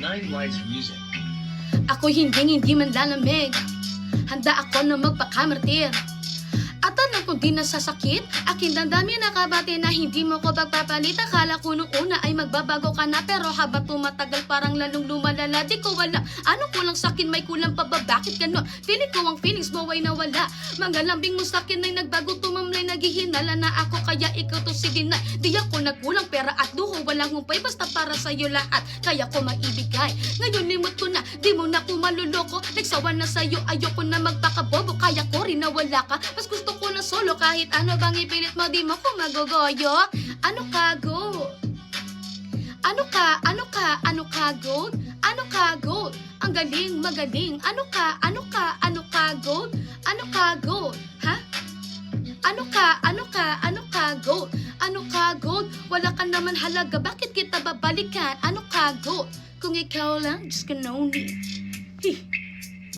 Nine Lives Music. Ako'y hindi man lalamig. Handa ako na magpakamartir. At alam kong di nasasakit. Aking damdamin nakabati na hindi mo ko pagpapalit. Akala ko nung una ay magbabago ka na. Pero habang tumatagal parang lalong lumalala. Di ko wala, ano kulang sakin, may kulang pa ba? Bakit ganon? Feeling ko ang feelings mo ay nawala. Mga lambing mo sakin ay nagbago, tumamlay, naghihinala na ako. Kaya ikaw to sige na. Di ako nagkulang pera at luho, walang humpay. Basta para sa'yo lahat, kaya ko maibigay. Ngayon limot ko na, di mo na ko maluloko. Nagsawa na sa'yo, ayoko na magpakabobo. Kaya ko rin na wala ka, mas gusto ko na solo. Kahit ano bang ipilit mo, di mo ko magogoyo. Ano ka, go? Ano ka, gold? Ano ka, gold? Ang galing, magaling. Ano ka, gold? Ano ka, gold? Ha? Ano ka, gold? Ano ka, gold? Wala ka naman halaga, bakit kita babalikan? Ano ka, gold? Kung ikaw lang, just can only.